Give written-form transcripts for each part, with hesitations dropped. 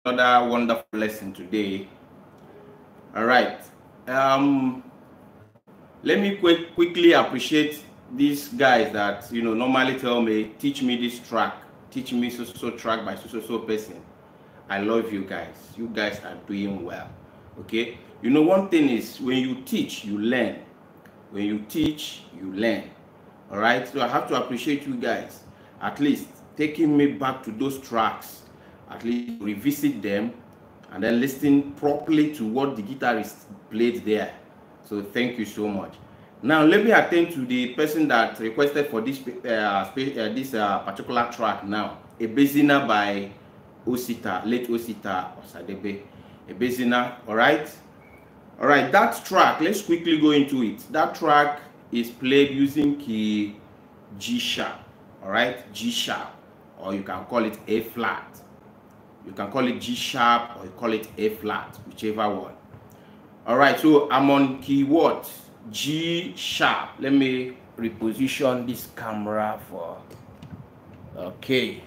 Another wonderful lesson today. All right. Let me quickly appreciate these guys that normally tell me, teach me this track, teach me so track by so person. I love you guys. You guys are doing well. Okay. One thing is when you teach, you learn. When you teach, you learn. All right. So I have to appreciate you guys. At least taking me back to those tracks. At least revisit them and then listen properly to what the guitarist played there. So thank you so much. Now let me attend to the person that requested for this particular track now. Ebezina by late Osita Osadebe. Ebezina, all right? All right, that track, let's quickly go into it. That track is played using key G sharp, all right? G sharp, or you can call it A flat. You can call it G sharp or you call it A flat, whichever one. All right, so I'm on key what? G sharp. Let me reposition this camera for. Okay.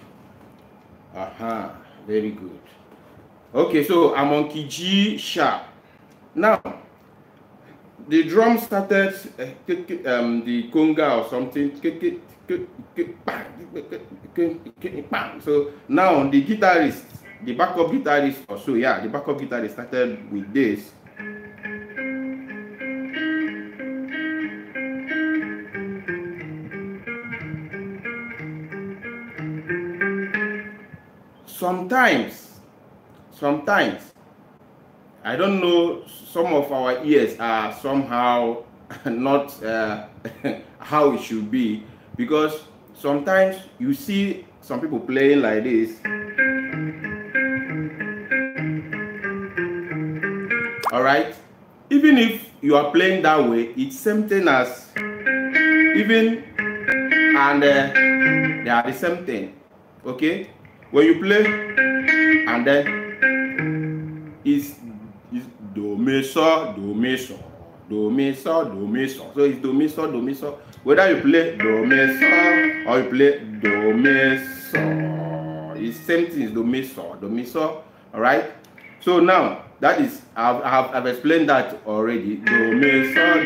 Very good. Okay, so I'm on key G sharp. Now, the drum started the conga or something. So now the guitarist, the backup guitarist also, yeah, the backup guitarist started with this. Sometimes, I don't know, some of our ears are somehow not how it should be, because sometimes you see some people playing like this. All right, even if you are playing that way, it's same thing as even, and they are the same thing. Okay, when you play and then it's do mi so do mi so do mi so do mi so, so it's do mi so do mi so, whether you play do mi so or you play do mi so, it's same thing, is do mi so do mi so. All right, so now that is, I've explained that already. Do mi so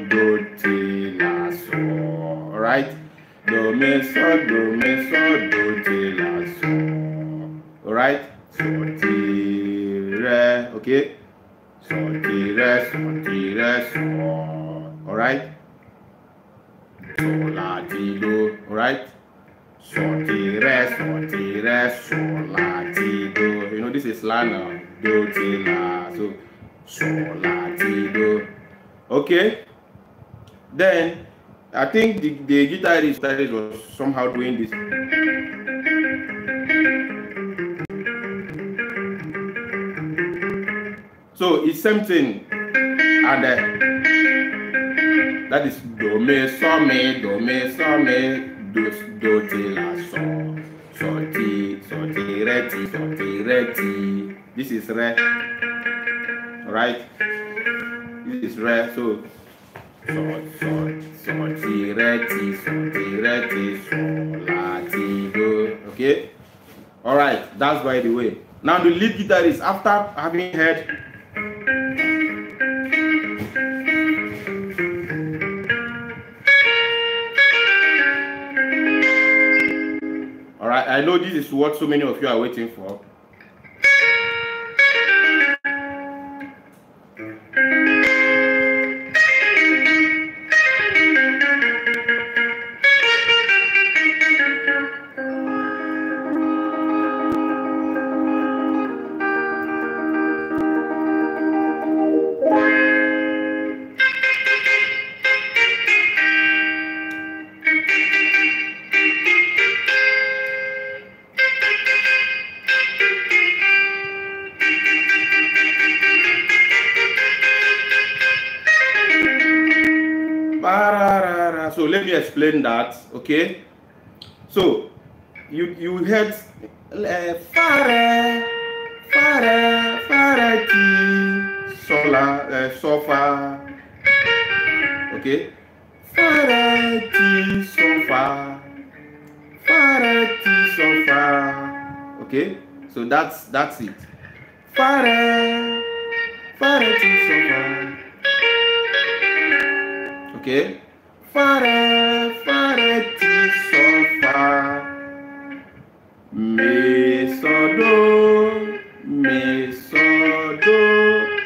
do ti la so. All right, do mi so do ti la so. All right, so ti re, okay, so ti re so. All right, so la ti do. All right, so ti re so la ti do. This is la now, do ti la, so la ti do. Okay, then I think the guitarist was somehow doing this. So it's same thing, and that is do mi so do ti la so ti re ti. This is re, right? This is re, so ti re ti so la ti do. Okay, all right, that's by the way. Now the lead guitarist, after having heard I know this is what so many of you are waiting for. So let me explain that. Okay, so you heard fare ti so fa. Okay, fare ti so fa. Okay, So that's it. Fa re ti sol fa. Okay. Fa re ti sol fa. Mi sol do.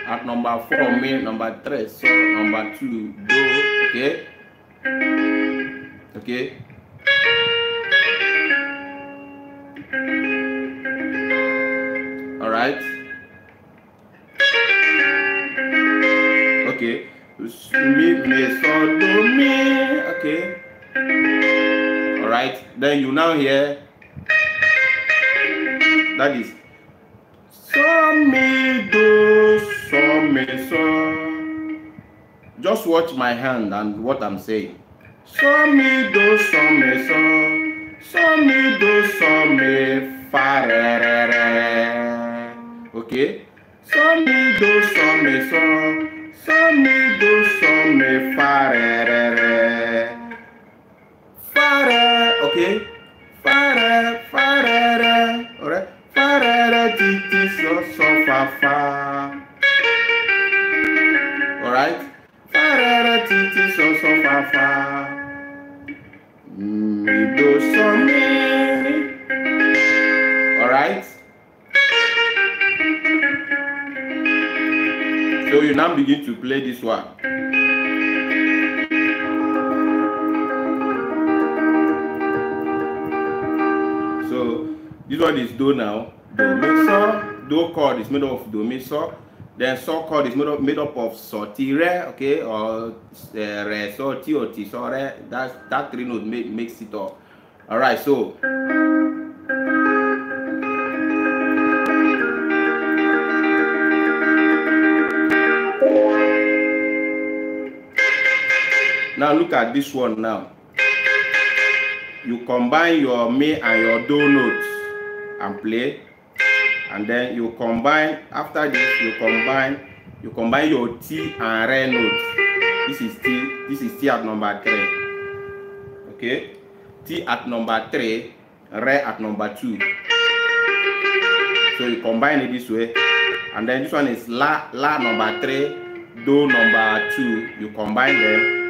At number 4, mi, number 3, sol, number 2, do. Okay. Okay. All right. Okay. Mi, sol, do, mi. Okay. All right. Then you now hear that is so, mi, do, so, mi, so. Just watch my hand and what I'm saying. So, mi, do, so, mi, so. So, mi, do, so, mi, fa, re, re, re. Okay? So, mi, do, so, mi, so. So, mi, do, so, mi, fa, re, re, re. Fa, re, okay? Fa, re, re. Alright? Fa, re, ti, ti, so, so, fa, fa. Alright? Fa, re, ti, ti, so, so, fa, fa. Mi, do, so, mi. Alright? So you now begin to play this one. So this one is do now. Do, mi, so. Do chord is made up of do, mi, so. Then so chord is made up of so, ti, re, okay, or re, so, ti, or ti, so, re. That 3 notes makes it up. All right, so now look at this one now. You combine your mi and your do notes and play. And then you combine, after this, you combine your T and re notes. This is T at number 3. Okay? T at number 3, re at number 2. So you combine it this way. And then this one is la number 3, do number 2. You combine them.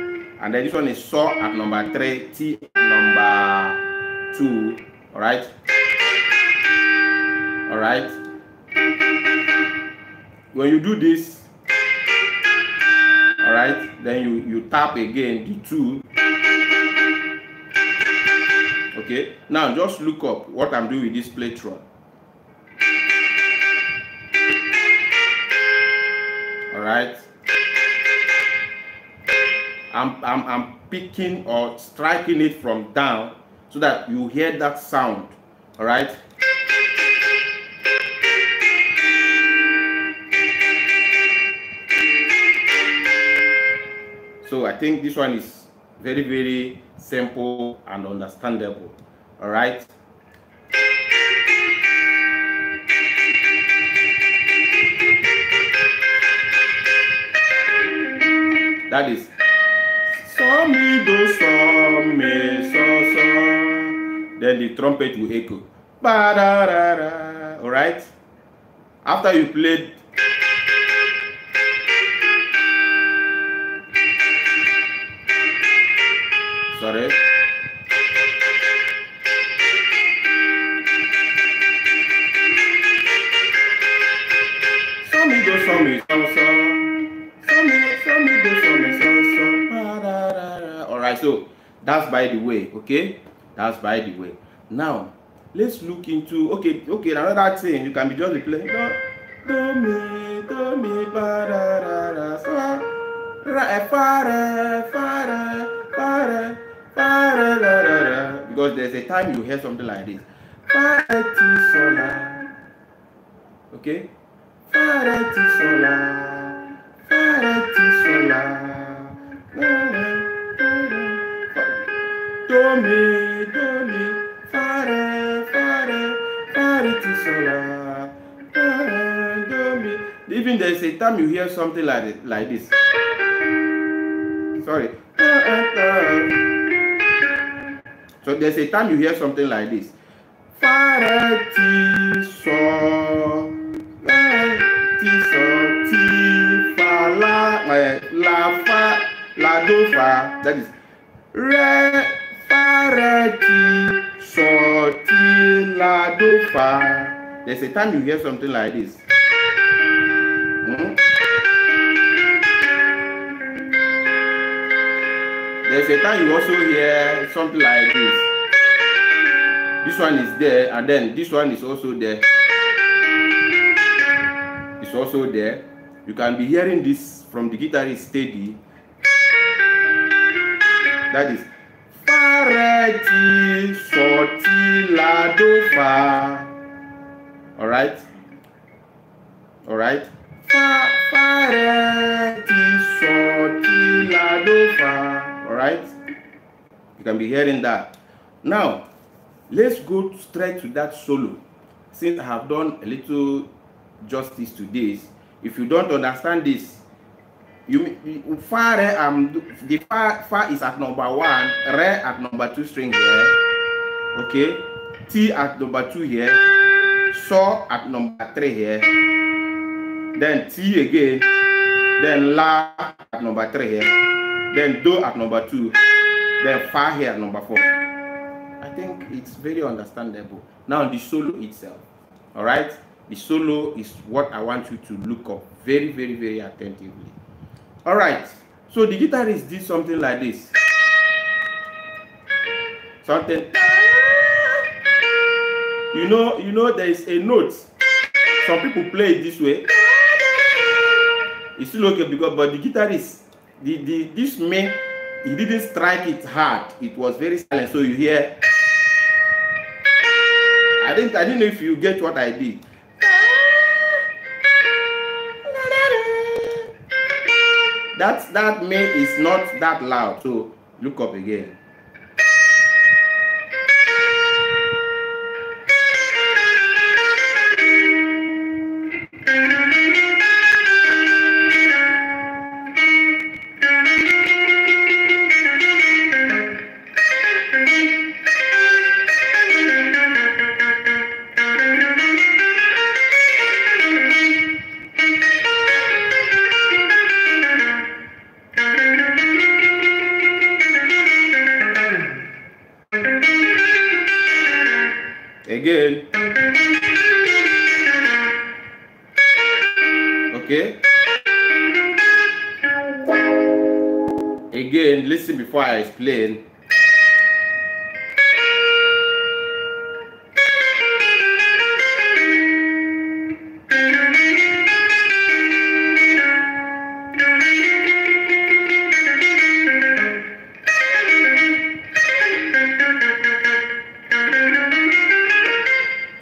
And then this one is so at number 3, T at number 2. Alright? Alright? When you do this, alright, then you tap again the 2. Okay? Now just look up what I'm doing with this plectrum. Alright? I'm picking or striking it from down so that you hear that sound. Alright? So I think this one is very, very simple and understandable. Alright? That is so, mi, do, so, mi, so, so. Then the trumpet will echo. Ba, da, da, da. Alright? After you played, sorry. So, mi, do, so, mi, so, so. So, mi, do, so, mi, so, so. Alright, so that's by the way, okay? That's by the way. Now, let's look into, okay, another thing. You can be just playing do, mi, ba, da, da, da, so, ra, fa, re, fa, re, fa, re, fa, re, la, da, da. Because there's a time you hear something like this. Fa, re, ti, so, la. Okay? Fa, re, ti, so, la. Fa, re, ti, so, la. La, la. Do, mi, fa, re, ti, so, la, do, mi. Even there's a time you hear something like this. Sorry. So there's a time you hear something like this. fa, re, ti, so, re, ti, so, ti, fa, la, fa, la, do, fa. That is re, fa, re, ti, so, ti, la, do, fa. There's a time you hear something like this. There's a time you also hear something like this. This one is there, and then this one is also there. It's also there. You can be hearing this from the guitarist steady. That is fa, re, ti, so, ti, la, do, fa. All right. All right. Fa, fa, re, ti, so, ti, la, do, fa. All right. You can be hearing that. Now, let's go straight to that solo. Since I have done a little justice to this, if you don't understand this, you fa, re, the fa is at number 1, re at number 2 string here, okay, ti at number 2 here, so at number 3 here, then ti again, then la at number 3 here, then do at number 2, then fa here at number 4. I think it's very understandable. Now the solo itself, all right, the solo is what I want you to look up very, very, very attentively. All right, so the guitarist did something like this. Something, you know, there is a note. Some people play it this way. It's still okay because, but the guitarist, this man, he didn't strike it hard. It was very silent. So you hear. I didn't know if you get what I did. That main is not that loud. So look up again. Again. Okay. Again, listen before I explain.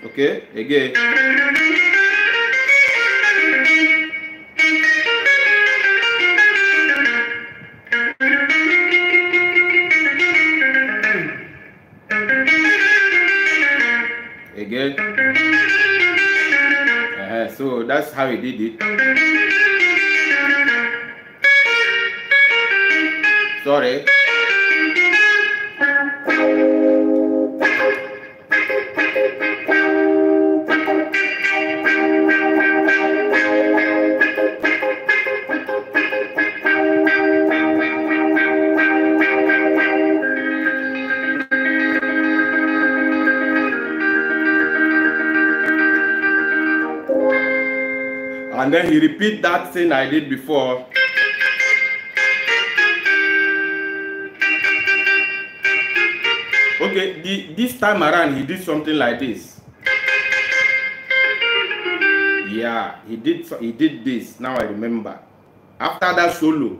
Okay, again. Again. So that's how he did it. Sorry. And then he repeat that thing I did before. Okay, this time around he did something like this. Yeah, he did this. Now I remember. After that solo,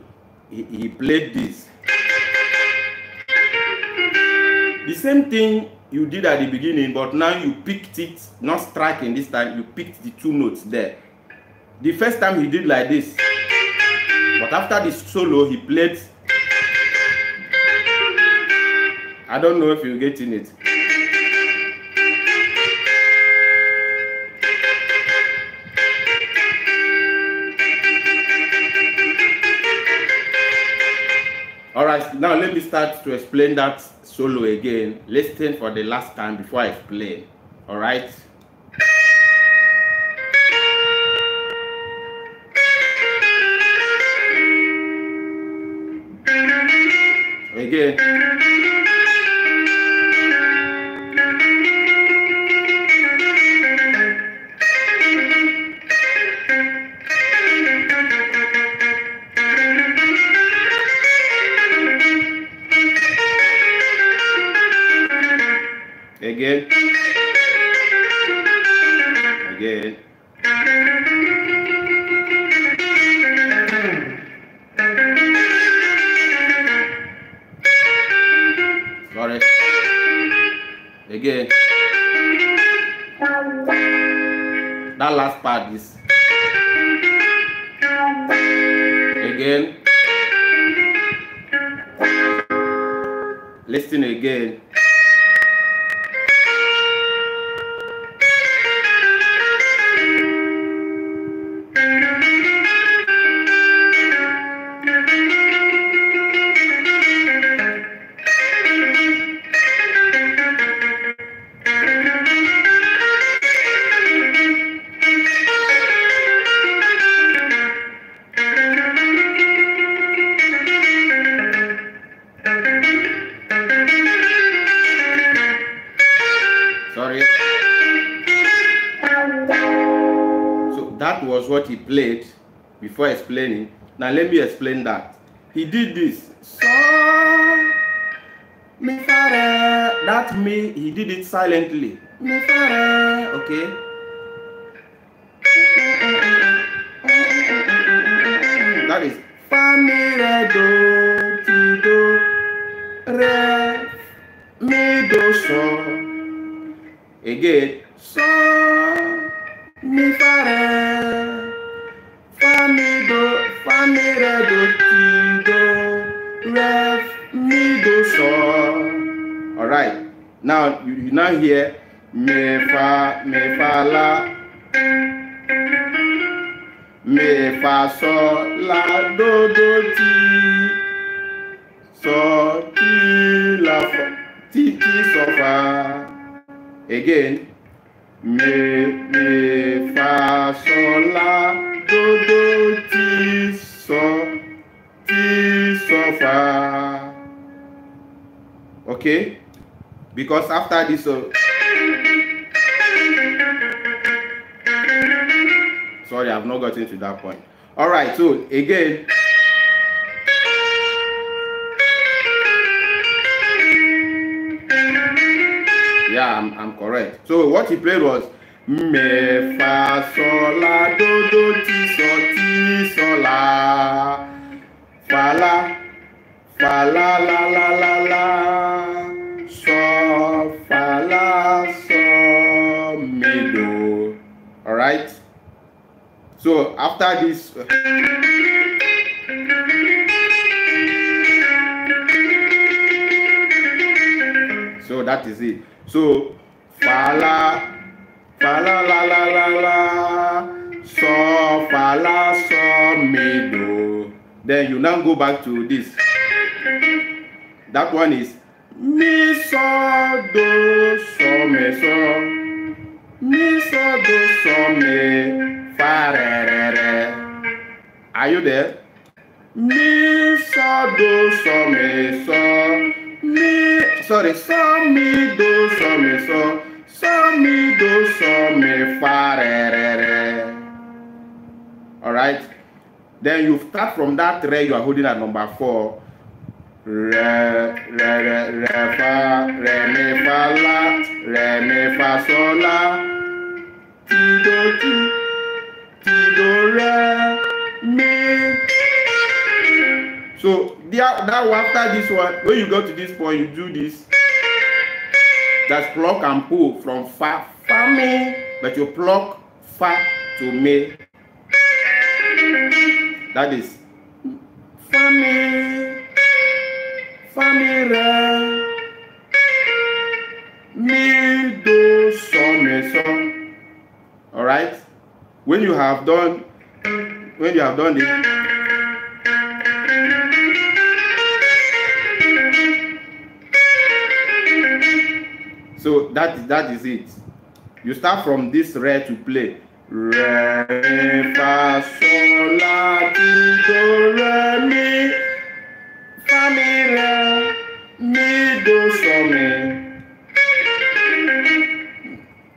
he played this. The same thing you did at the beginning, but now you picked it, not striking this time, you picked the 2 notes there. The first time he did like this, but after the solo he played. I don't know if you're getting it. All right, now let me start to explain that solo again. Listen for the last time before I explain. All right. Again. Again. Again. Sorry. Again. That last part is again. Listen again. Sorry. So that was what he played before explaining. Now let me explain that. He did this. So, mi fa re. That me, he did it silently. Mi fa re. Okay. That is fa mi re do ti do re mi do so. Again, so mi fa re re do ti do re mi do so. All right. Now you now hear me fa la me fa so la do ti so ti la ti so fa. Again, me fa sol la do ti so fa. Okay, because after this, sorry, I've not gotten to that point. All right, so again. Yeah, I'm correct. So what he played was me fa sol la do ti so la fa la la so fa la so mi do. All right. So after this. So that is it. So fa la so mi do. Then you now go back to this. That one is mi so do so mi so do so mi fa re. Are you there? Mi so do so mi so. Sorry, so mi do so mi so mi do so mi fa re. All right. Then you start from that re you are holding at number 4. Re fa mi fa so la ti do re mi. So now after this one, when you go to this point, you do this. That's pluck and pull from fa mi, but you pluck fa to mi. That is fa mi re mi do so mi so. All right. When you have done this. So that is it. You start from this re to play. Re, mi, fa, sol, la, ti, do, re, mi, fa, mi, re, mi, do, so, mi.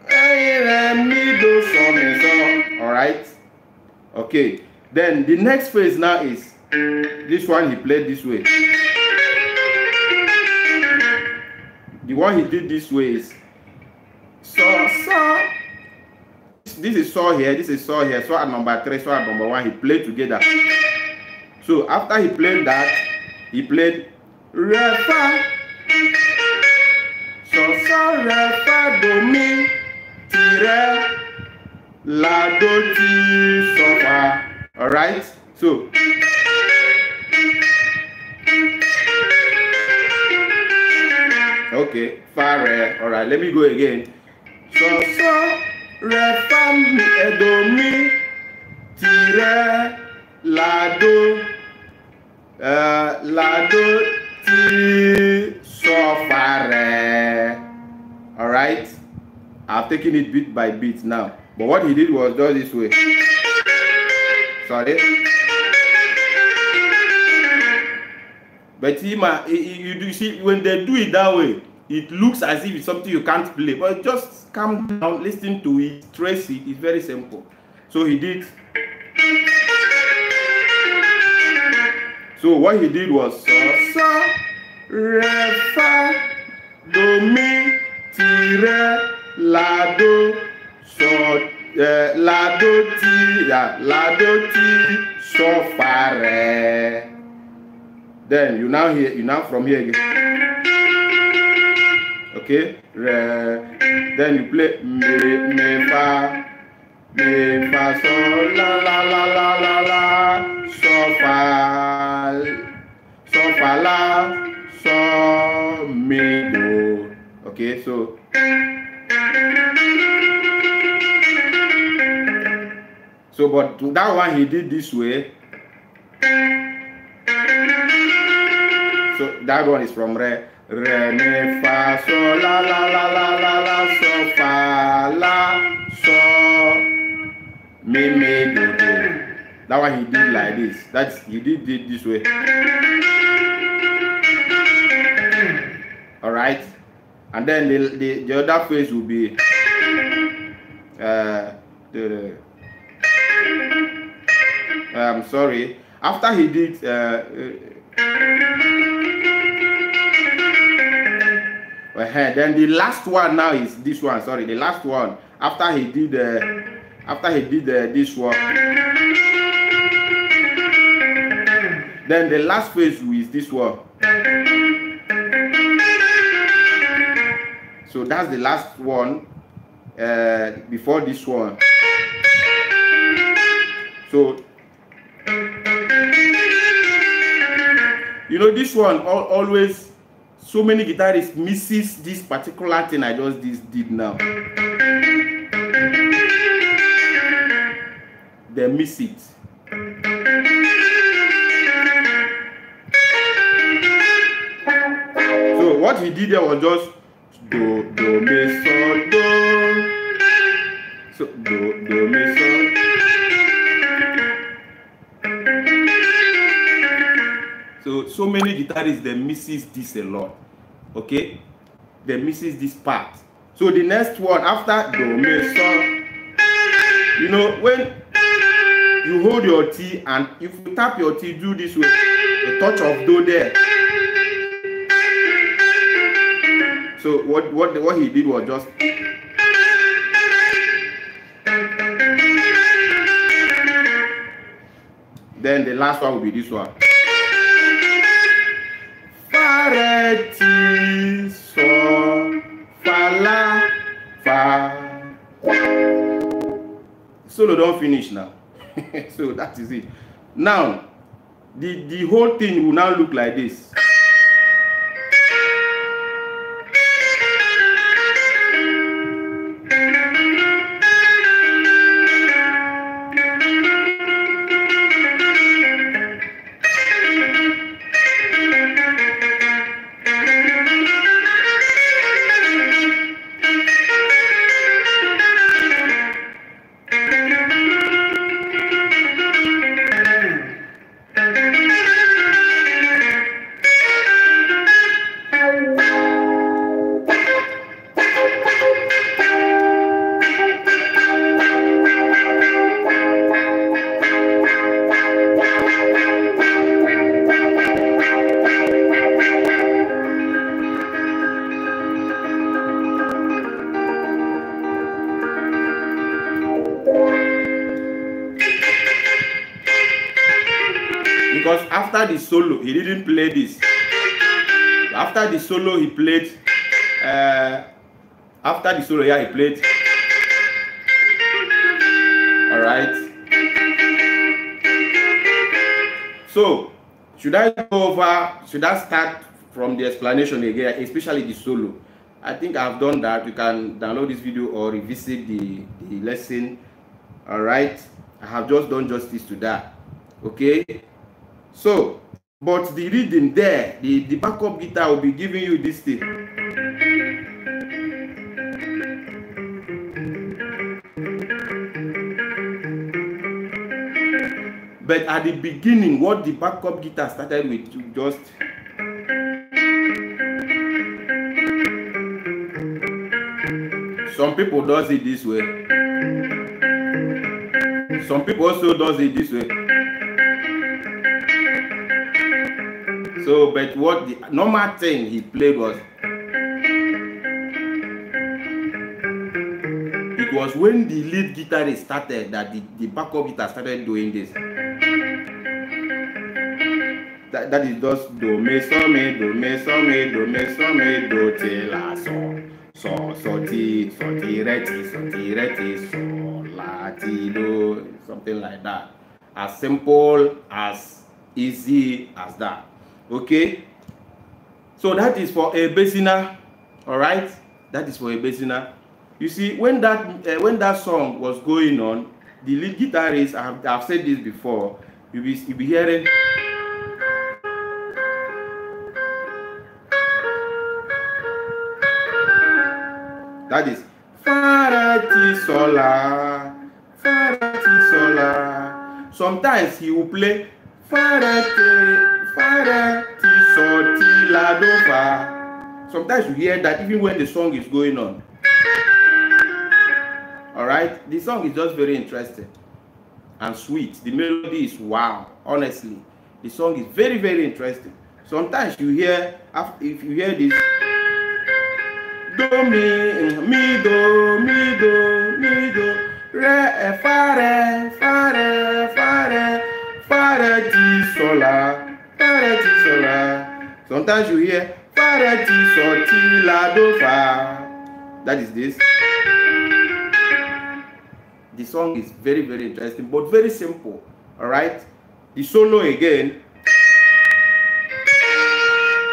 Re, mi, do, so, mi, so. All right. Okay. Then the next phrase now is this one he played this way. The one he did this way is so. This is so here, this is so here, so at number 3, so at number 1, he played together. So after he played that, he played re fa, so re fa do mi ti re la do ti so fa. All right. So okay, fa re. All right, let me go again. So re fa mi do mi ti re la do ti so fa re. All right, I've taken it bit by bit now, but what he did was just this way. Sorry, but you do see when they do it that way, it looks as if it's something you can't play, but just calm down, listen to it, trace it. It's very simple. So he did. So what he did was so re fa do mi ti re la do so la do ti so fa re. Then you now from here again. Okay, re. Then you play me fa so la so fa la so mi do. Okay, so but that one he did this way. So that one is from re mi fa so la so fa la so mi do. That one he did like this. He did it this way. All right, and then the other phrase will be I'm sorry. After he did then the last one now is this one. Sorry, the last one. After he did this one, then the last phrase is this one. So that's the last one before this one. So you know, this one always, so many guitarists misses this particular thing I just did now. They miss it. So what he did there was just do mi so do. So do mi so. So many guitarists, they misses this a lot. Okay, they misses this part. So the next one after do mi so, you know, when you hold your T and if you tap your T, do this way, a touch of do there. So what he did was just then the last one will be this one. Fa re ti so fa la fa. Solo don't finish now. So that is it. Now the whole thing will now look like this. because after the solo, he didn't play this. After the solo, he played. After the solo, yeah, he played. All right. So, should I start from the explanation again, especially the solo? I think I've done that. You can download this video or revisit the lesson. All right. I have just done justice to that. Okay. So, but the rhythm there, the backup guitar will be giving you this thing. But at the beginning, what the backup guitar started with, just some people does it this way. Some people also does it this way. So, but what the normal thing he played was, it was when the lead guitarist started that the backup guitar started doing this. That is just do me so me do me so me do me so me do ti la so ti re ti so la ti do, something like that. As simple, as easy as that. Okay, so that is for Ebezina. All right, that is for Ebezina. You see, when that song was going on, the lead guitarist, I've said this before, you'll be hearing. That is Farati Sola, Farati Sola. Sometimes he will play Farati Soti La Do Fa. Sometimes you hear that even when the song is going on. Alright, the song is just very interesting and sweet. The melody is wow, honestly. The song is very, very interesting. Sometimes you hear, if you hear this, do mi do re fa re ti sola. Sometimes you hear fa re ti so ti la do fa. That is this. The song is very, very interesting, but very simple. All right. The solo again.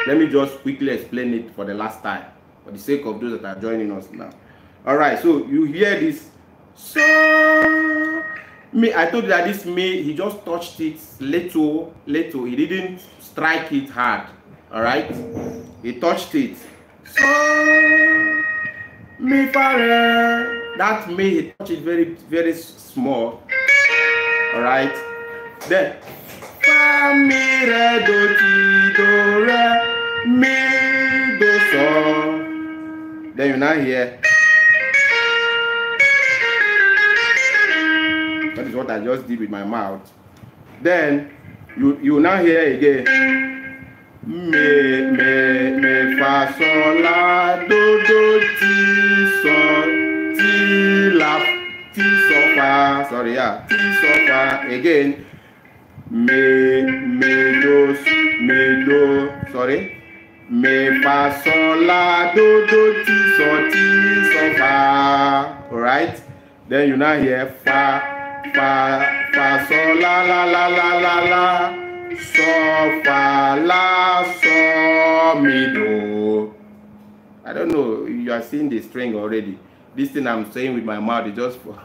Let me just quickly explain it for the last time, for the sake of those that are joining us now. All right, so you hear this. So me, I told you that this me, he just touched it little. He didn't strike it hard. All right, he touched it. So me fa. That me, he touched it very, very small. All right, then fa mi re do ti do re mi do so. Then you now hear. That is what I just did with my mouth. Then you now hear again. Me fa sol la do ti la ti so fa. Sorry, yeah, ti so fa again. Me do. Sorry. Me fa sol la do ti so fa. All right. Then you now hear fa sol la so fa la so mi do. I don't know, you are seeing the string already. This thing I'm saying with my mouth is just for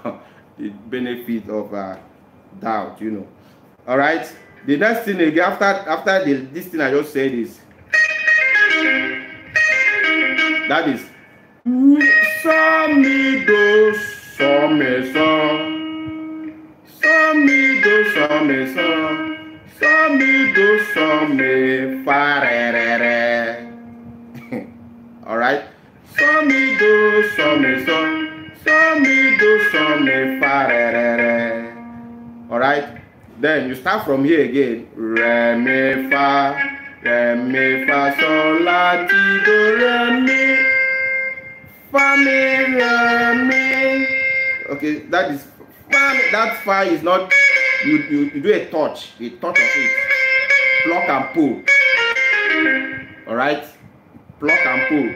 the benefit of doubt, you know. All right. The next thing again, after this thing I just said is, that is so mi do so me so. So mi do so me so. So mi do so me fa re. All right. So mi do so me so. So mi do so me fa re. All right. Then you start from here again. Re mi fa sol la ti do re mi fa mi re mi. Okay, that is fa. That fa is not. You do a touch of it. pluck and pull. All right, pluck and pull.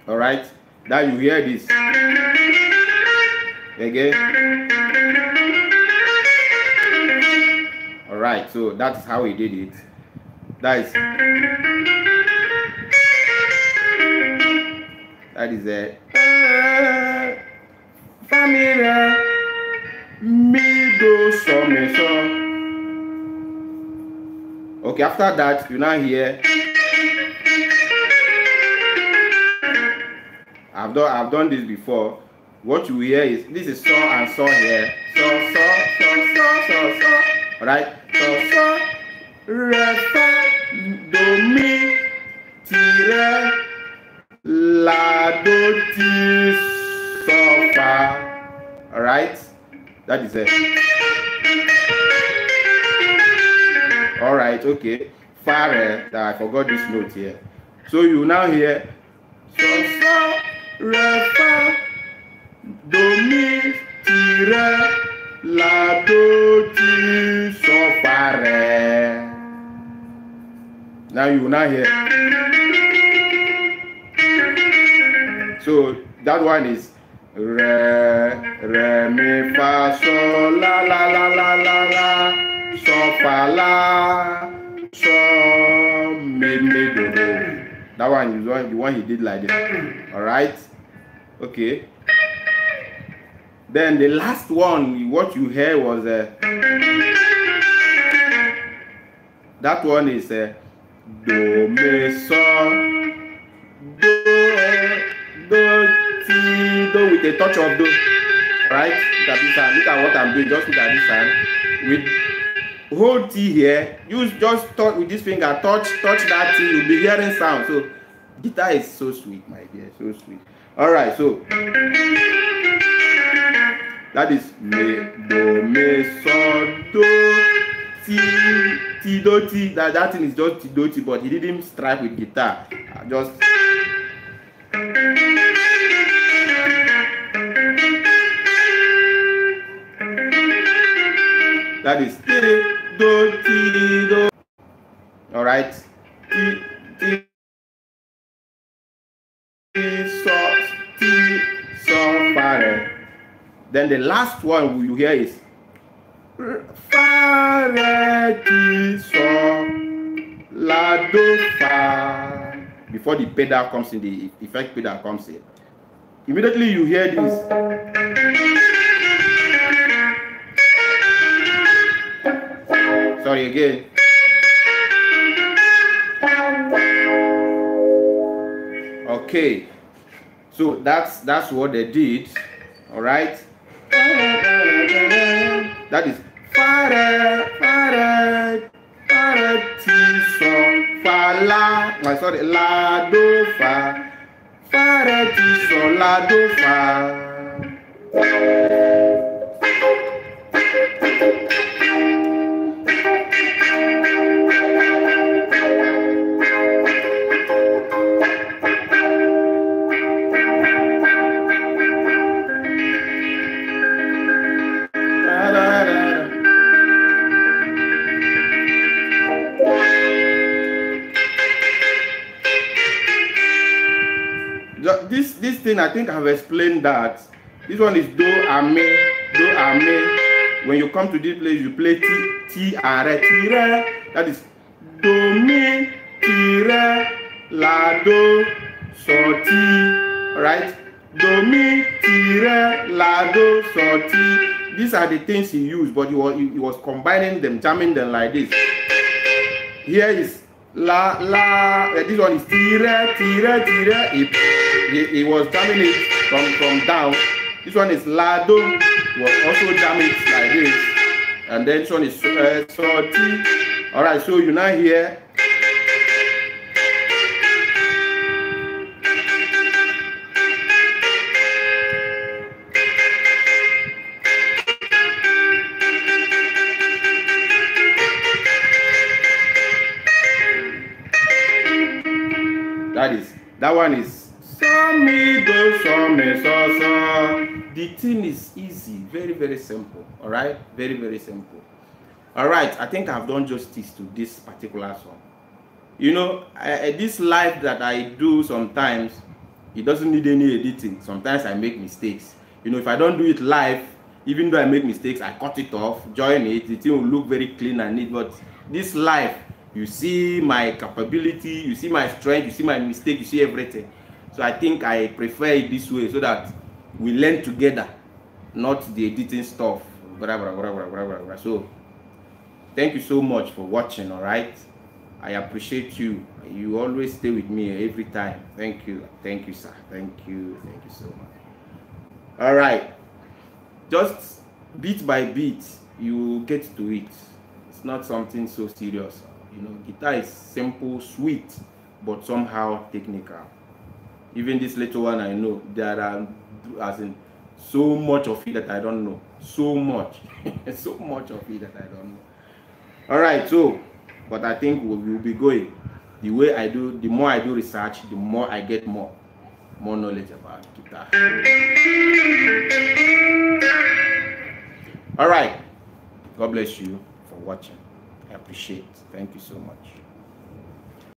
All right, now you hear this again. All right, so that's how he did it. That is a family mi do so me so. Okay, after that you now hear. I've done this before. What you hear is this is so and so here. So. All right. So re fa do mi ti re la do ti so fa. All right. That is it. All right. Okay. Fa re. I forgot this note here. So you now hear so re fa do mi ti re la do ti so fa re. Now you now hear. So that one is re mi fa so la so fa la so mi do. That one is the one he did like this. All right. Okay. Then the last one, what you hear was that one is do me so do ti do with a touch of do. Right? Look at this hand. Look at what I'm doing. Just look at this hand. With hold T here. Use just touch with this finger. Touch that T. You'll be hearing sound. So guitar is so sweet, my dear. So sweet. All right. So that is me do me so do ti do ti. That thing is just ti do ti, but he didn't strike with guitar. Just that is ti do ti do. All right. Ti so fa re. Then the last one you hear is fa re ti so la do fa. Before the pedal comes in, the effect pedal comes in. Immediately you hear this. Sorry again. Okay. So that's what they did. All right. That is fa re ti so fa la. Sorry, la do fa re ti so la do fa. This thing, I think I've explained that. This one is do and me. When you come to this place, you play ti and re. Ti re. That is do mi ti re la do so ti. Right? Do mi ti re la do so ti. These are the things he used, but he was combining them, jamming them like this. Here is la. This one is ti re. He was jamming it from down. This one is la do. He was also jamming it like this. And then this one is so ti. All right. So you now hear. That one is so mi do so me so the thing is easy, very, very simple. All right, very, very simple. All right, I think I've done justice to this particular song. You know, this live that I do sometimes, it doesn't need any editing. Sometimes I make mistakes. You know, if I don't do it live, even though I make mistakes, I cut it off, join it, the thing will look very clean and neat. But this live, you see my capability, you see my strength, you see my mistake, you see everything. So I think I prefer it this way so that we learn together, not the editing stuff. So thank you so much for watching. All right, I appreciate you. You always stay with me every time. Thank you, sir. Thank you so much. All right, just bit by bit you get to it. It's not something so serious. You know, guitar is simple, sweet, but somehow technical. Even this little one, I know there are, as in, so much of it that I don't know. So much, so much of it that I don't know. All right, so, but I think we will be going. The way I do, the more I do research, the more I get more knowledge about guitar. All right, God bless you for watching. I appreciate it. Thank you so much.